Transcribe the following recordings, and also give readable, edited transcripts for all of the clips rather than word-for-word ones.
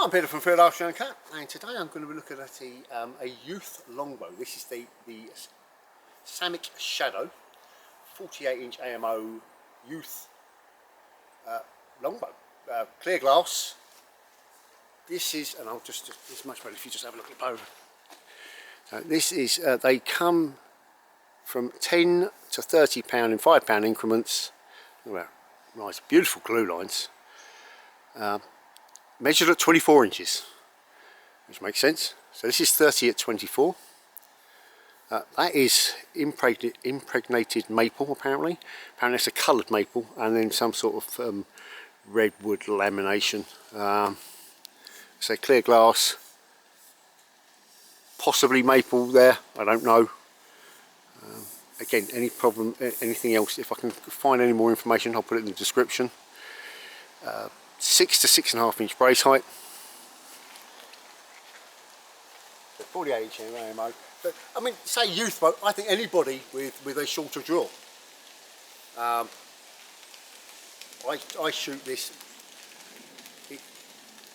I'm Peter from Field Archery and Cut, and today I'm going to be looking at a youth longbow. This is the Samick Shadow 48-inch AMO youth longbow, clear glass. This is, and I'll just, it's much better if you just have a look at the bow. This is, they come from 10 to 30 pound in £5 increments. Well, nice, beautiful glue lines. Measured at 24 inches, which makes sense. So this is 30 at 24. That is impregnated maple, apparently. Apparently it's a coloured maple, and then some sort of redwood lamination. So clear glass, possibly maple there, I don't know. Again, any problem, anything else, if I can find any more information, I'll put it in the description. 6 to 6.5 inch brace height. So 48 inch AMO. But I mean, say youth bow, I think anybody with a shorter draw. I shoot this.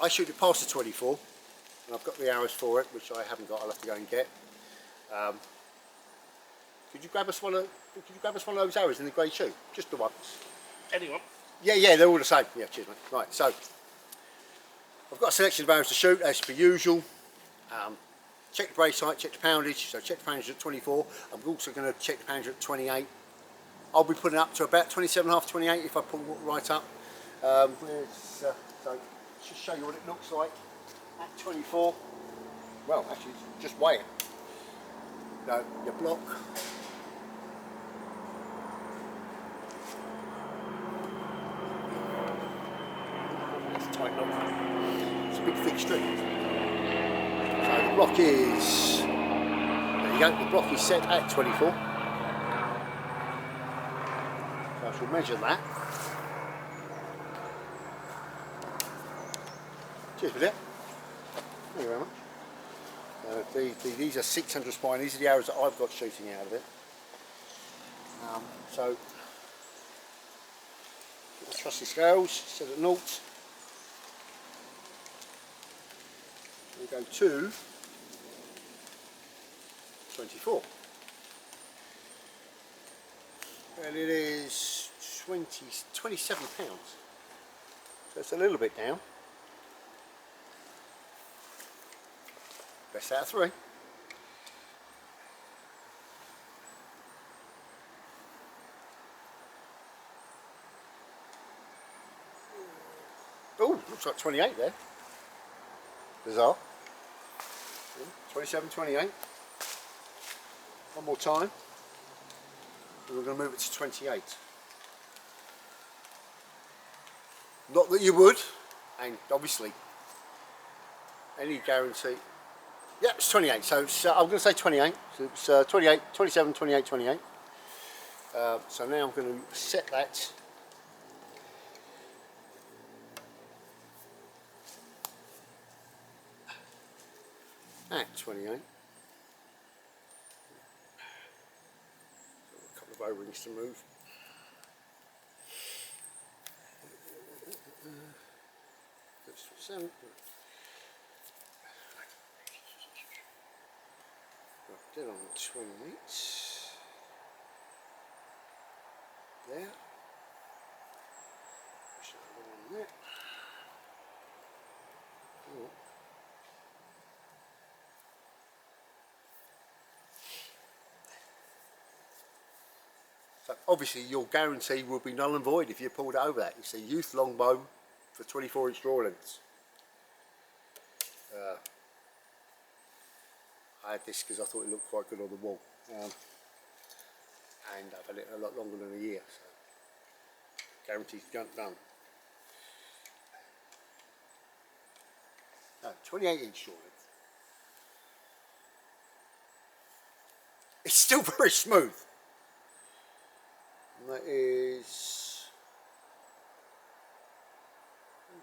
I shoot it past the 24, and I've got the arrows for it, which I haven't got. I'll have to go and get. Could you grab us one of those arrows in the grey shoe? Just the once. Anyone? Yeah, they're all the same. Yeah, cheers, mate. Right, so I've got a selection of arrows to shoot as per usual. Check the brace height, check the poundage. So check the poundage at 24. I'm also going to check the poundage at 28. I'll be putting it up to about 27.5, 28 if I pull it right up. So just show you what it looks like at 24. Well, actually, just weigh it. No, your block. It's a big thick string. So the block is, there you go, the block is set at 24. So I shall measure that. Cheers for that. Thank you very much. These are 600 spine, these are the arrows that I've got shooting out of it. So, the trusty scales, set at 0. We go to 24, and it is 27 pounds, so it's a little bit down. Best out of 3. Oh, looks like 28 there. Bizarre. 27, 28. One more time. And we're going to move it to 28. Not that you would, and obviously any guarantee. Yeah, it's 28. So I'm going to say 28. So it's 28, 27, 28, 28. So now I'm going to set that. At 28. A couple of O-rings to move. That's 7. Dead on 28. There. Push that one on there. Oh. So obviously your guarantee will be null and void if you pulled it over that. It's a youth longbow for 24 inch draw lengths. I had this because I thought it looked quite good on the wall, and I've had it a lot longer than a year, so guaranteed done. No, 28 inch draw length. It's still very smooth. And that is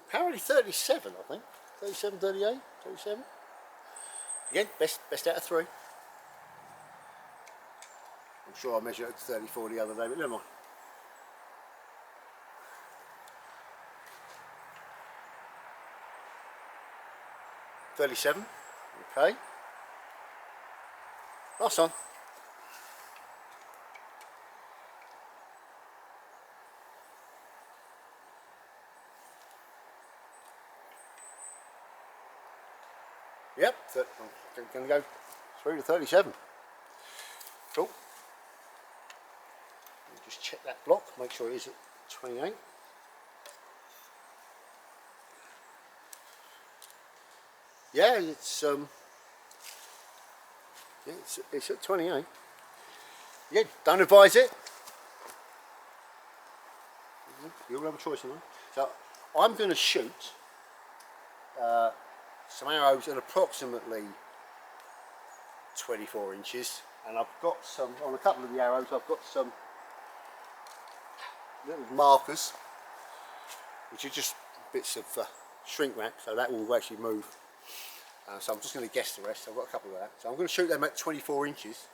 apparently 37, I think. 37, 38, 37. Again, best out of 3. I'm sure I measured it to 34 the other day, but never mind. 37. Okay. Last one. Yep, I'm going to go through to 37. Cool. Just check that block, make sure it is at 28. Yeah, it's at 28. Yeah, don't advise it. You'll have a choice in that. So I'm going to shoot some arrows at approximately 24 inches, and I've got some on a couple of the arrows. I've got some little markers, which are just bits of shrink wrap, so that will actually move. So I'm just going to guess the rest. I've got a couple of that. So I'm going to shoot them at 24 inches.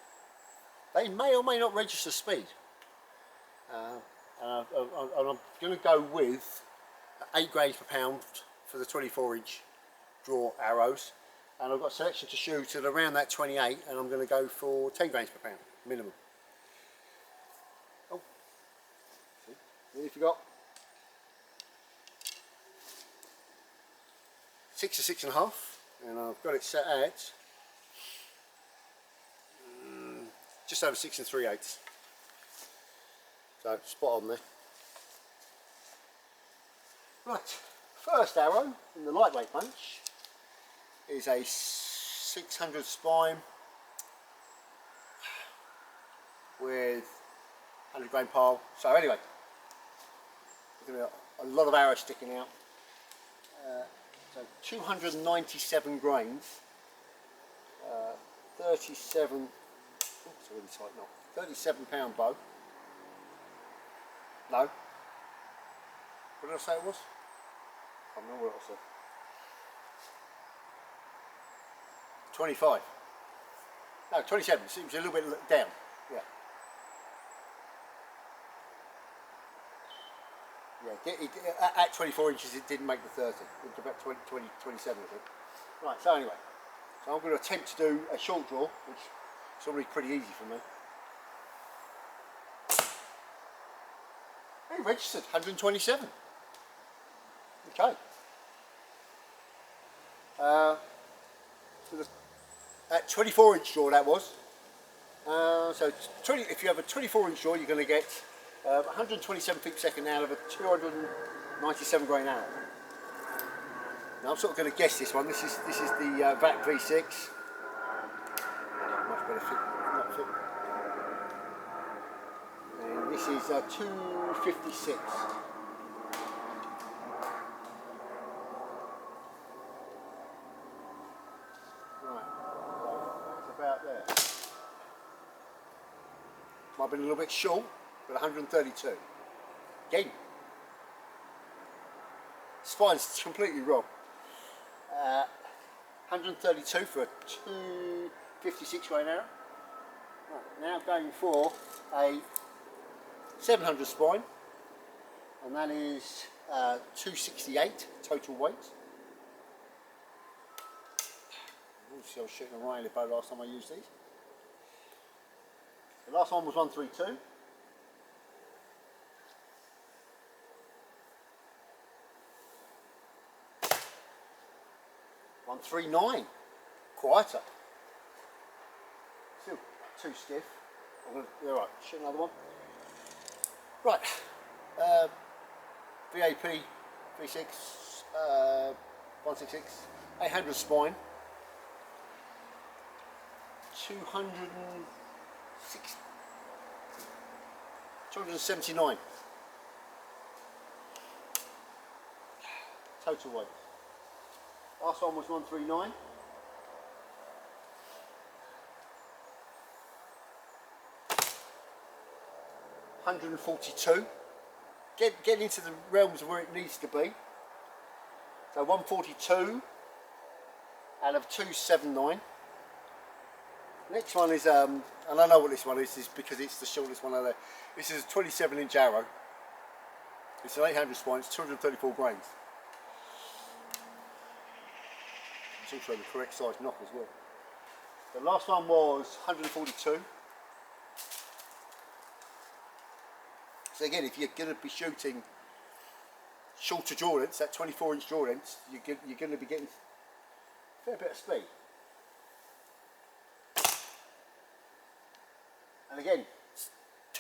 They may or may not register speed. And I'm going to go with 8 grains per pound for the 24 inch draw arrows. And I've got selection to shoot at around that 28, and I'm going to go for 10 grains per pound minimum. Oh, if you got 6 to 6.5, and I've got it set at just over 6 3/8. So spot on there. Right, first arrow in the lightweight bunch is a 600 spine with 100 grain pile. So anyway, a lot of arrows sticking out. So 297 grains, 37, oh, it's a really tight knot, 37 pound bow. No, what did I say it was? I can't remember what I said. 25. No, 27. It seems a little bit down. Yeah. Yeah. At 24 inches, it didn't make the 30. It was about 20, 27, I think. Right. So anyway, so I'm going to attempt to do a short draw, which is already pretty easy for me. Hey, registered 127. Okay. So at 24 inch draw that was. So if you have a 24 inch draw, you're going to get 127 feet per second out of a 297 grain arrow. Now I'm sort of going to guess this one. This is the VAC V6. Much better fit, not fit. And this is 256. About there. Might have been a little bit short, but 132. Again, spine's completely wrong. 132 for a 256 grain arrow. Right, now going for a 700 spine, and that is 268 total weight. I was shooting a Riley bow last time I used these. The last one was 132. $139. Quieter. Still too stiff. Alright, shoot another one. Right. VAP V6 166 800 spine. 279 total weight. Last one was 139. $142. Get into the realms of where it needs to be. So 142 out of 279. Next one is, and I know what this one is because it's the shortest one out there. This is a 27 inch arrow. It's an 800 spine, it's 234 grains. also the correct size knock as well. The last one was 142. So again, if you're going to be shooting shorter draw lengths, that 24-inch draw lengths, you're going to be getting a fair bit of speed. And again,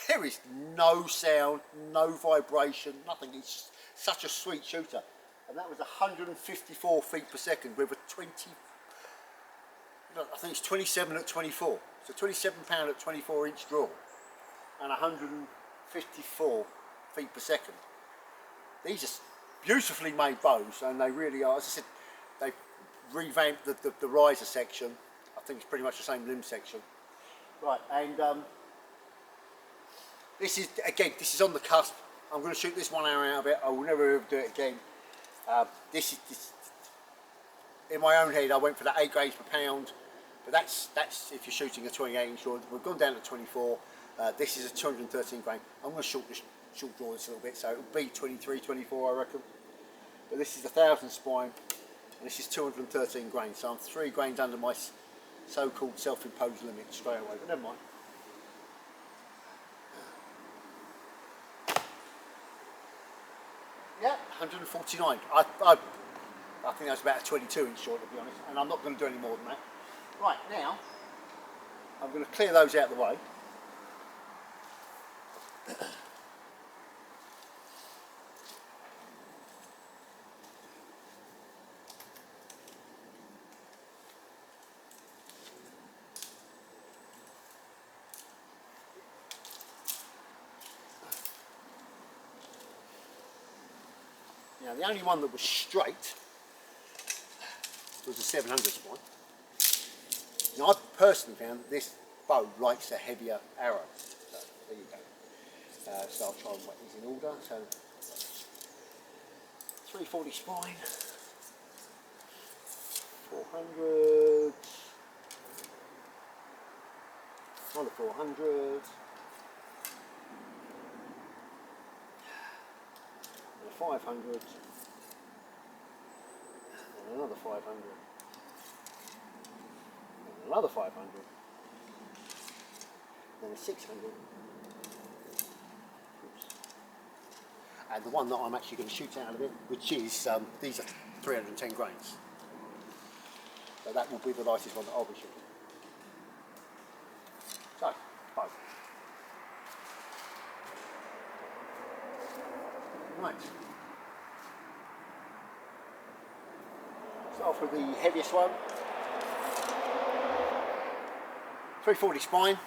there is no sound, no vibration, nothing. It's just such a sweet shooter. And that was 154 feet per second with a 20, I think it's 27 at 24. So 27 pound at 24-inch draw and 154 feet per second. These are beautifully made bows, and they really are. As I said, they revamped the riser section. I think it's pretty much the same limb section. Right, and this is on the cusp. I'm going to shoot this 1 hour out of it. I will never ever do it again. This in my own head, I went for the 8 grains per pound, but that's if you're shooting a 28-inch draw. We've gone down to 24. This is a 213 grain. I'm going to short draw this a little bit, so it'll be 23, 24, I reckon. But this is 1,000 spine, and this is 213 grains. So I'm 3 grains under my so-called self-imposed limit straight away. But never mind. Yeah, 149. I think that's about a 22-inch short, to be honest, and I'm not going to do any more than that. Right, now, I'm going to clear those out of the way. Now, the only one that was straight was the 700 spine. Now, I personally found that this bow likes a heavier arrow. So, there you go. So I'll try and whack these in order. So, 340 spine, 400, another 400, and 500, and another 500, and another 500, and a 600. And the one that I'm actually going to shoot out of it, which is, these are 310 grains. So that will be the lightest one that I'll be shooting. So, bow. Right. Start off with the heaviest one. 340 spine.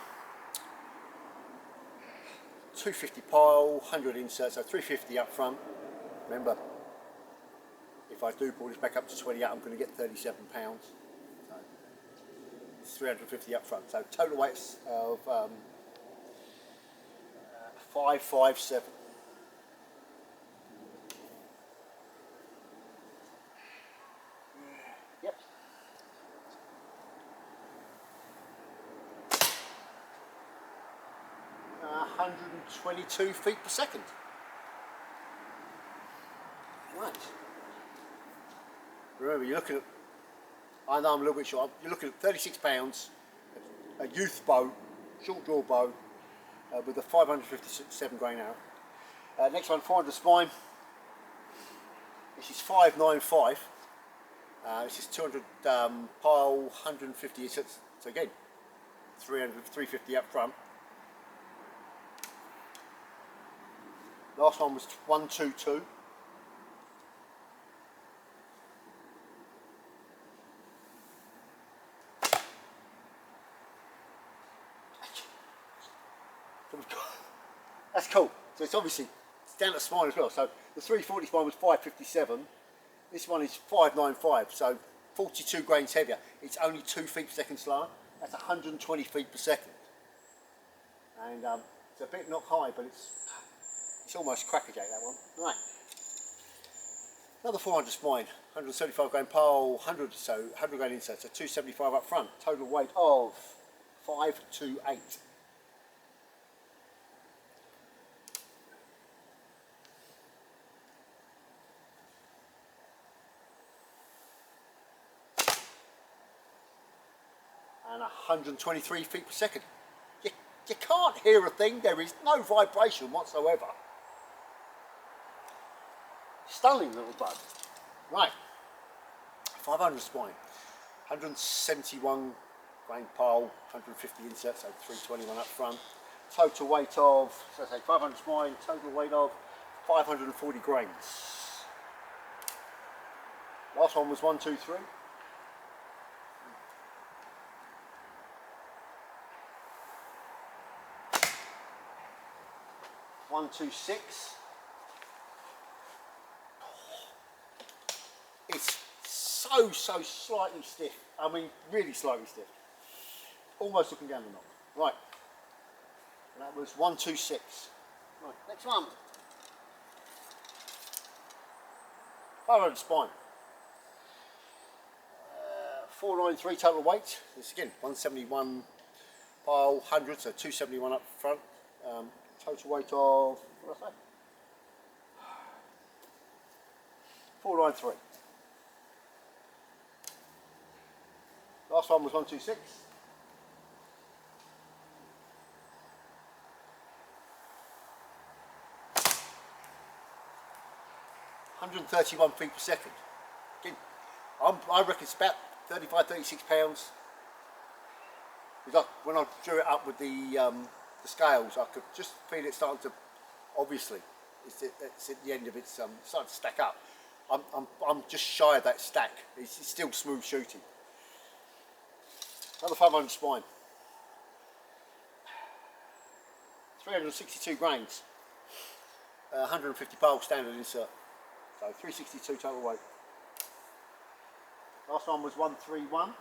250 pile, 100 insert, so 350 up front. Remember, if I do pull this back up to 28, I'm going to get 37 pounds. So it's 350 up front. So total weights of 557. Yep. 122 feet per second. Right. Remember, you're looking at, I know I'm a little bit short, you're looking at 36 pounds, a youth bow, short draw bow, with a 557 grain arrow. Next one, 400 spine. This is 595. This is 200 pile, 150 insets. So again, 350 up front. Last one was 122. That's cool. So it's obviously down at spine as well. So the 340 spine was 557. This one is 595. So 42 grains heavier. It's only 2 feet per second slower. That's 120 feet per second. And it's a bit not high, but it's almost crackerjack, that one. Right. Another 400 spine, 135 grain pole, 100 grain insert, so 275 up front. Total weight of 528. and 123 feet per second. You can't hear a thing, there is no vibration whatsoever. Stunning little bug. Right, 500 spine, 171 grain pole, 150 insert, so 321 up front. Total weight of, so I say 500 spine, total weight of 540 grains. Last one was 1, 2, 3. 1, 2, 6. It's so slightly stiff. I mean, really slightly stiff. Almost looking down the knob. Right. And that was 1, 2, 6. Right. Next one. 500 spine. 493 total weight. This again 171 pile, 100, so 271 up front. Total weight of, what did I say? 493. Last one was 1, 2, 6. £131 feet per second. Again, I reckon it's about 35, 36 pounds. Because when I drew it up with the scales, I could just feel it starting to, obviously, it's at the end of its starting to stack up. I'm just shy of that stack. It's still smooth shooting. Another 500 spine. 362 grains. 150 pole standard insert. So 362 total weight. Last one was 131.